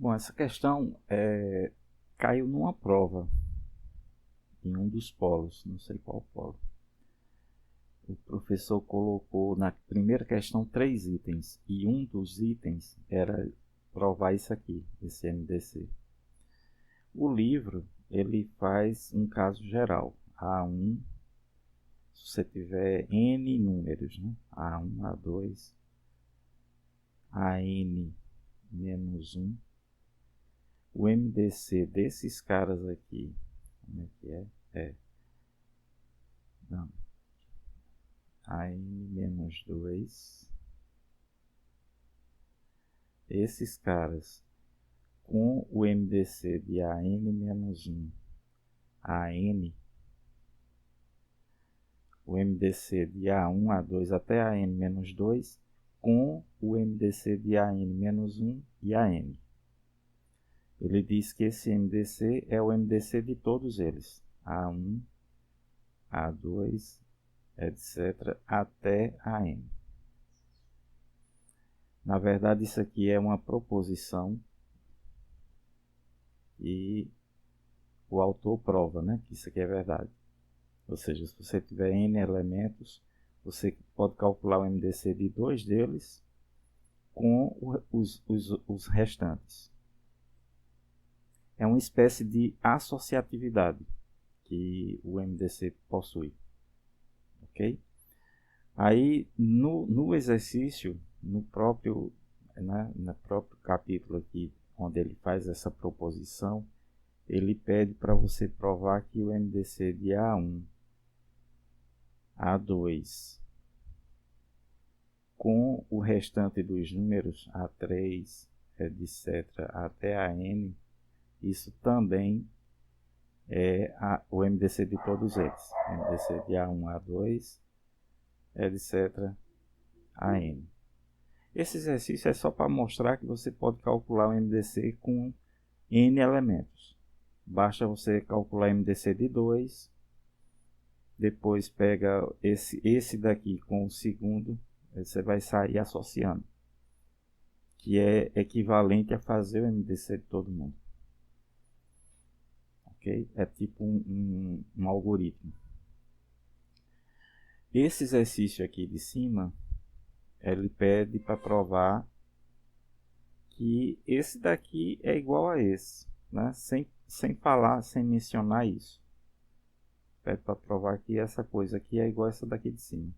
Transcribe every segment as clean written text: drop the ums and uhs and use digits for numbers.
Bom, essa questão caiu numa prova, em um dos polos, não sei qual polo. O professor colocou na primeira questão 3 itens, e um dos itens era provar isso aqui, esse MDC. O livro, ele faz um caso geral, A1, se você tiver N números, né? A1, A2, AN menos 1, o MDC desses caras aqui, como é que é? Não. AN menos 2, esses caras com o MDC de AN menos 1, AN, o MDC de A1, A2 até AN menos 2, com o MDC de AN menos 1 e AN. Ele diz que esse MDC é o MDC de todos eles, A1, A2, etc., até AN. Na verdade, isso aqui é uma proposição e o autor prova, né, que isso aqui é verdade. Ou seja, se você tiver N elementos, você pode calcular o MDC de 2 deles com os restantes. É uma espécie de associatividade que o MDC possui. Ok? Aí, no exercício, no próprio capítulo aqui, onde ele faz essa proposição, ele pede para você provar que o MDC de A1, A2, com o restante dos números, A3, etc., até AN, isso também é o MDC de todos eles. MDC de A1, A2, etc., AN. Esse exercício é só para mostrar que você pode calcular o MDC com N elementos. Basta você calcular MDC de 2, depois pega esse daqui com o segundo, você vai sair associando, que é equivalente a fazer o MDC de todo mundo. Ok? É tipo um algoritmo. Esse exercício aqui de cima, ele pede para provar que esse daqui é igual a esse, né? Sem falar, sem mencionar isso. Pede para provar que essa coisa aqui é igual a essa daqui de cima.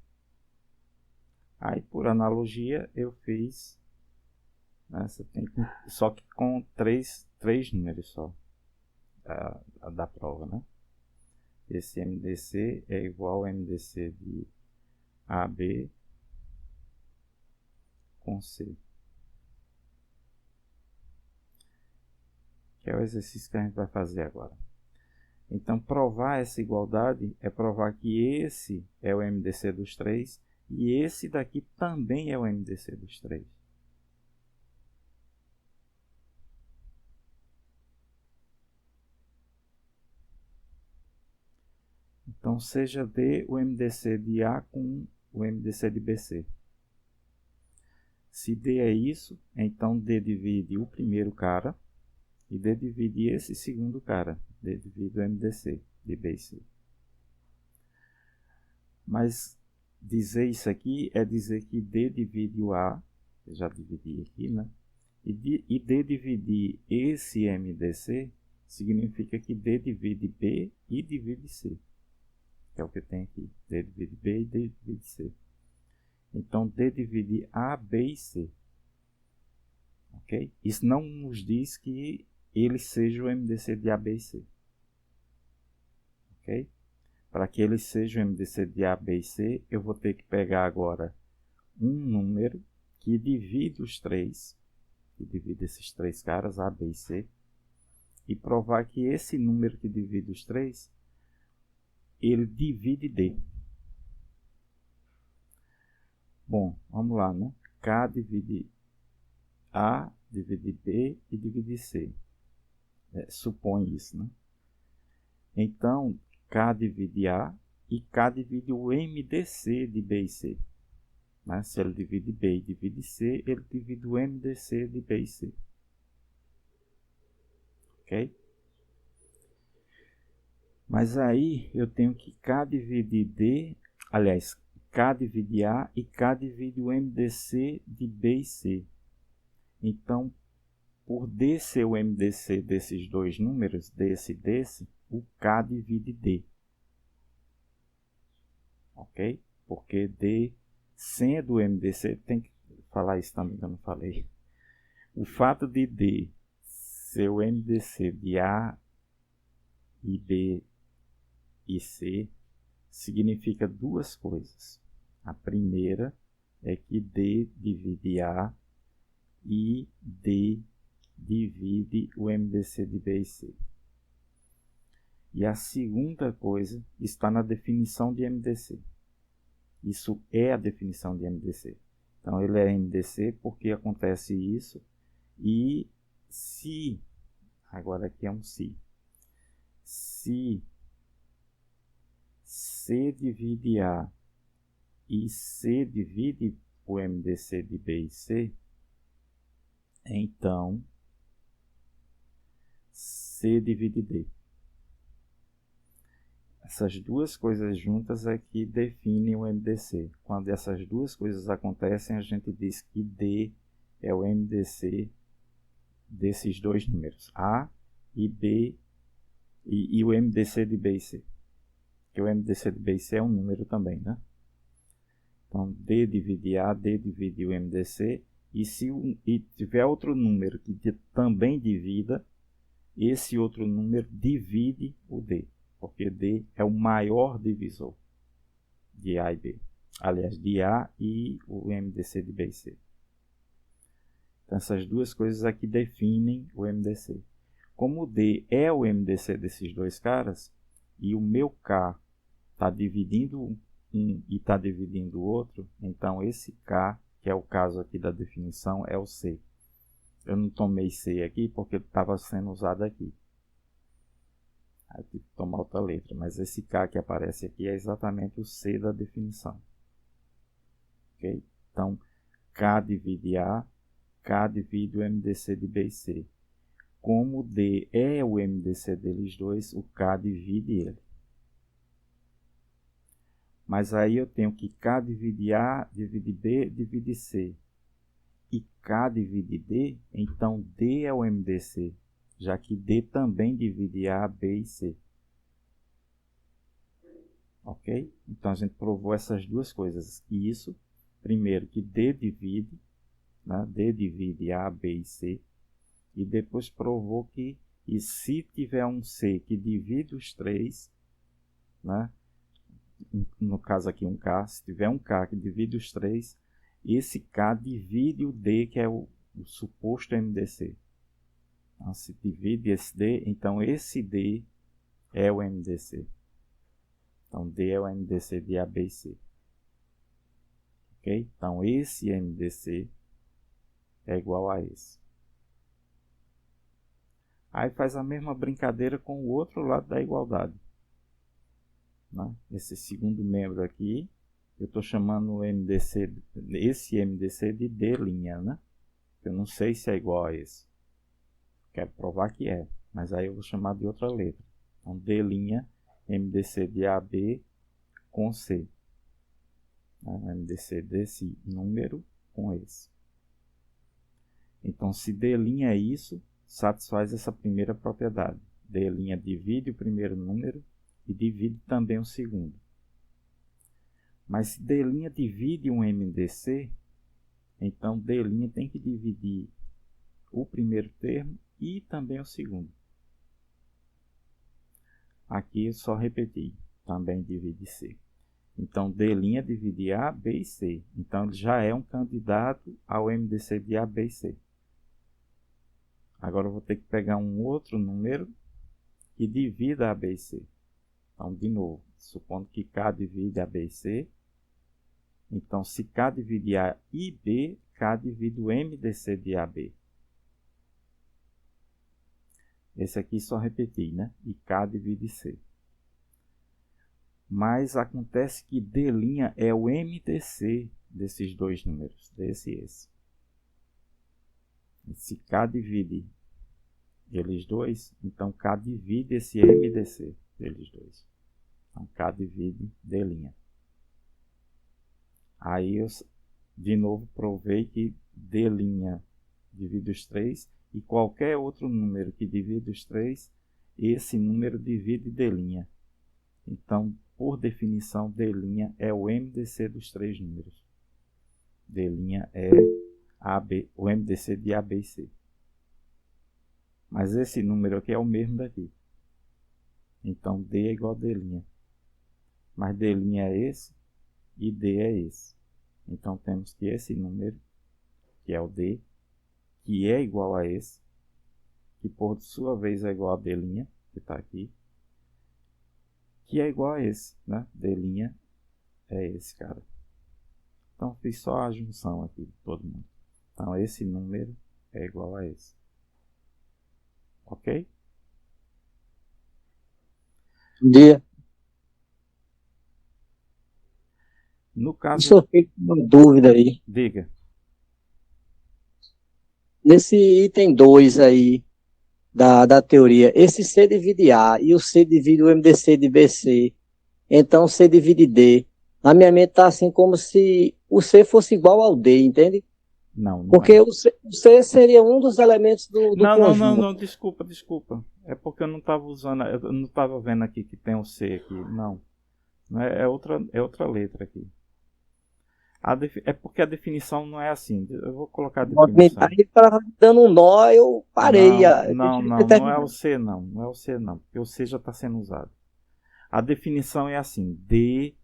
Aí, por analogia, eu fiz, né, você tem que, só que com três números só da prova, né? Esse MDC é igual ao MDC de AB com C, que é o exercício que a gente vai fazer agora. Então, provar essa igualdade é provar que esse é o MDC dos três e esse daqui também é o MDC dos três. Então, seja D o MDC de A com o MDC de BC. Se D é isso, então D divide o primeiro cara e D divide esse segundo cara. D divide o MDC de B e C. Mas dizer isso aqui é dizer que D divide o A, eu já dividi aqui, né? E D dividir esse MDC significa que D divide B e divide C. Que é o que tem aqui. D divide B e D divide C. Então, D divide A, B e C. Ok? Isso não nos diz que ele seja o MDC de A, B e C. Ok? Para que ele seja o MDC de A, B e C, eu vou ter que pegar agora um número que divide os três, que divide esses três caras, A, B e C, e provar que esse número que divide os três, ele divide D. Bom, vamos lá, né? K divide A, divide B e divide C. Supõe isso, né? Então, K divide A e K divide o MDC de B e C. Né? Se ele divide B e divide C, ele divide o MDC de B e C. ok? Mas aí eu tenho que K divide D, aliás, K divide A e K divide o MDC de B e C. Então, por D ser o MDC desses dois números, desse e desse, o K divide D. Ok? Porque D sendo o MDC, tem que falar isso também que eu não falei. O fato de D ser o MDC de A e B e C significa duas coisas. A primeira é que D divide A e D divide o MDC de B e C. E a segunda coisa está na definição de MDC. Isso é a definição de MDC. Então ele é MDC porque acontece isso. E se, agora aqui é um se C divide A e C divide o MDC de B e C, então C divide D. Essas duas coisas juntas é que definem o MDC. Quando essas duas coisas acontecem, a gente diz que D é o MDC desses dois números, A e B, e o MDC de B e C. Que o MDC de B e C é um número também, né? Então, D divide A, D divide o MDC, e se tiver outro número que também divida, esse outro número divide o D, porque D é o maior divisor de A e B. Aliás, de A e o MDC de B e C. Então, essas duas coisas aqui definem o MDC. Como o D é o MDC desses dois caras, e o meu K está dividindo um e está dividindo o outro, então esse K, que é o caso aqui da definição, é o C. Eu não tomei C aqui porque estava sendo usado aqui. Aí eu tive que tomar outra letra, mas esse K que aparece aqui é exatamente o C da definição. Ok? Então, K divide A, K divide o MDC de B e C. Como D é o MDC deles dois, o K divide ele. Mas aí eu tenho que K divide A, divide B, divide C. E K divide D, então D é o MDC, já que D também divide A, B e C. Ok? Então a gente provou essas duas coisas. E isso, primeiro que D divide, né? D divide A, B e C. E depois provou que, e se tiver um C que divide os três, né? No caso aqui um K, se tiver um K que divide os três, esse K divide o D, que é o suposto MDC. Então, se divide esse D, então esse D é o MDC. Então, D é o MDC de A, B e C. Ok? Então, esse MDC é igual a esse. Aí faz a mesma brincadeira com o outro lado da igualdade. Né? Esse segundo membro aqui, eu estou chamando o MDC, esse MDC de D', né? Eu não sei se é igual a esse. Quero provar que é, mas aí eu vou chamar de outra letra. Então, D', MDC de AB com C. MDC desse número com esse. Então, se D' é isso, satisfaz essa primeira propriedade. D' divide o primeiro número e divide também o segundo. Mas se D' divide um MDC, então D' tem que dividir o primeiro termo e também o segundo. Aqui eu só repeti, também divide C. Então D' divide A, B e C. Então ele já é um candidato ao MDC de A, B e C. Agora eu vou ter que pegar um outro número que divida A, B e C. Então, de novo, supondo que K divide A, B e C. Então, se K divide A e B, K divide o MDC de AB. Esse aqui só repetir, né? E K divide C. Mas acontece que D' é o MDC desses dois números, desse e esse. E se K divide eles dois, então K divide esse MDC deles dois. Então K divide D'. Aí eu de novo provei que D' divide os 3 e qualquer outro número que divide os 3, esse número divide D'. Então, por definição, D' é o MDC dos 3 números. D' é o MDC de A, B e C. Mas esse número aqui é o mesmo daqui. Então, D é igual a D'. Mas D' é esse e D é esse. Então, temos que esse número, que é o D, que é igual a esse, que por sua vez é igual a D', que está aqui, que é igual a esse, né? D' é esse, cara. Então, fiz só a junção aqui de todo mundo. Então, esse número é igual a esse. Ok? Dia. No Eu caso, só fiquei com uma dúvida aí. diga. Nesse item 2 aí da teoria, esse C divide A e o C divide o MDC de BC, então C divide D. Na minha mente tá assim como se o C fosse igual ao D, entende? Não, não Porque é. o C seria um dos elementos do conjunto. Não, desculpa. É porque eu não estava usando, eu não estava vendo aqui que tem um C aqui. Não, não é, é outra letra aqui. É porque a definição não é assim. Eu vou colocar a definição. Aí para dando um nó, eu parei. Deixei de Não é o terminar. C não, não é o C não, porque o C já está sendo usado. A definição é assim: D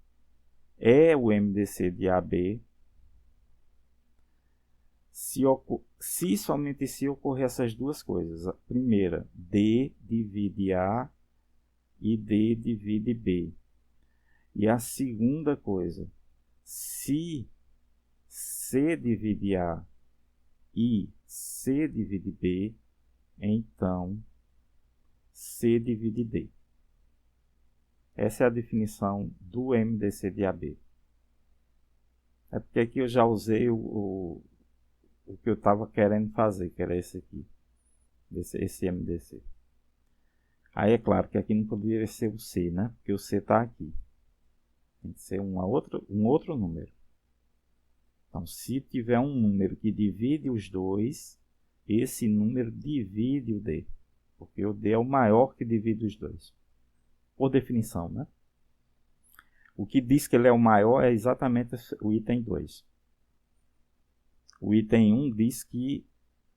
é o MDC de AB se somente se ocorrer essas duas coisas. A primeira, D divide A e D divide B. E a segunda coisa, se C divide A e C divide B, então C divide D. Essa é a definição do MDC de AB. É porque aqui eu já usei o que eu estava querendo fazer, que era esse aqui, esse MDC. Aí é claro que aqui não poderia ser o C, né? Porque o C está aqui. Tem que ser um outro número. Então, se tiver um número que divide os dois, esse número divide o D. Porque o D é o maior que divide os dois. Por definição, né? O que diz que ele é o maior é exatamente o item 2. O item 1 diz que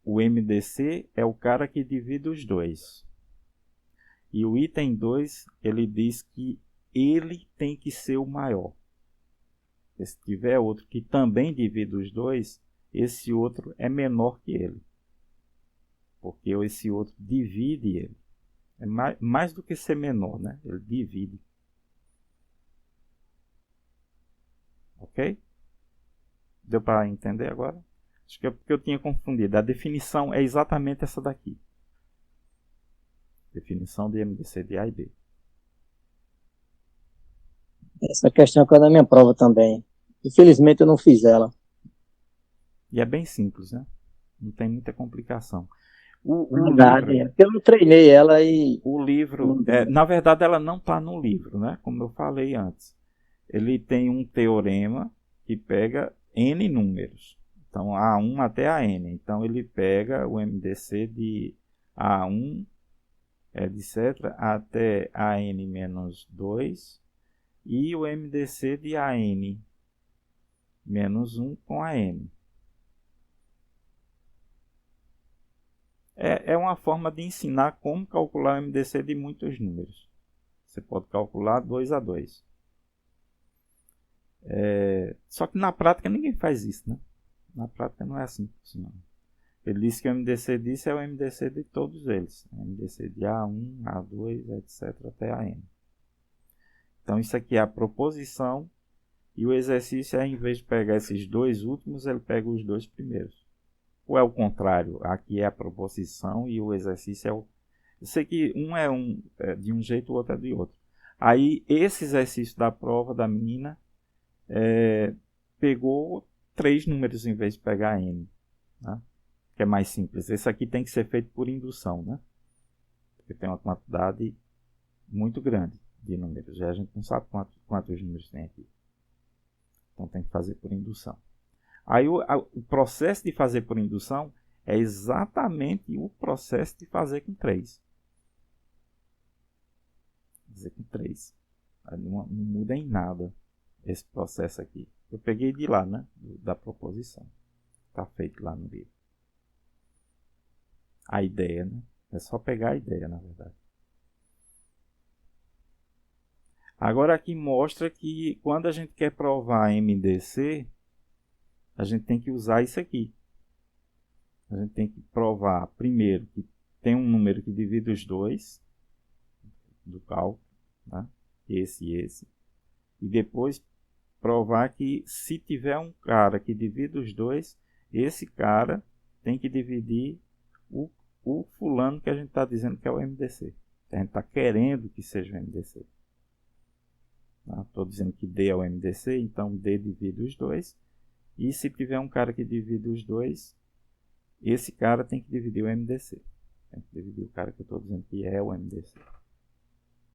o MDC é o cara que divide os dois. E o item 2, ele diz que ele tem que ser o maior. E se tiver outro que também divide os dois, esse outro é menor que ele. Porque esse outro divide ele. É mais do que ser menor, né? Ele divide. Ok? Deu para entender agora? Acho que é porque eu tinha confundido. A definição é exatamente essa daqui. Definição de MDC de A e B. Essa questão caiu na minha prova também. Infelizmente eu não fiz ela. E é bem simples, né? Não tem muita complicação. Verdade. É porque eu não treinei ela e. O livro, na verdade, ela não está no livro, né? Como eu falei antes. Ele tem um teorema que pega N números. Então, A1 até a N. Então, ele pega o MDC de A1, etc., até AN-2 e o MDC de AN-1 com AN. É uma forma de ensinar como calcular o MDC de muitos números. Você pode calcular 2 a 2. Só que na prática ninguém faz isso, né? Na prática não é assim que funciona. Ele disse que o MDC disso é o MDC de todos eles. MDC de A1, A2, etc. até AN. Então isso aqui é a proposição e o exercício é, em vez de pegar esses dois últimos, ele pega os dois primeiros. Ou é o contrário, aqui é a proposição e o exercício é o... Eu sei que um é de um jeito, o outro é de outro. Aí esse exercício da prova da menina pegou 3 números em vez de pegar N, né? Que é mais simples. Esse aqui tem que ser feito por indução, né? porque tem uma quantidade muito grande de números. Já a gente não sabe quantos números tem aqui. Então tem que fazer por indução. Aí o processo de fazer por indução é exatamente o processo de fazer com 3. Fazer com 3. Não muda em nada esse processo aqui. Eu peguei de lá, né? Da proposição. Está feito lá no livro. A ideia, né? É só pegar a ideia, na verdade. Agora aqui mostra que quando a gente quer provar MDC, a gente tem que usar isso aqui. A gente tem que provar primeiro que tem um número que divide os dois do cálculo, tá? Esse e esse. E depois provar que se tiver um cara que divide os dois, esse cara tem que dividir o fulano que a gente está dizendo que é o MDC. A gente está querendo que seja o MDC. Estou dizendo que D é o MDC, então D divide os dois. E se tiver um cara que divide os dois, esse cara tem que dividir o MDC. Tem que dividir o cara que eu estou dizendo que é o MDC.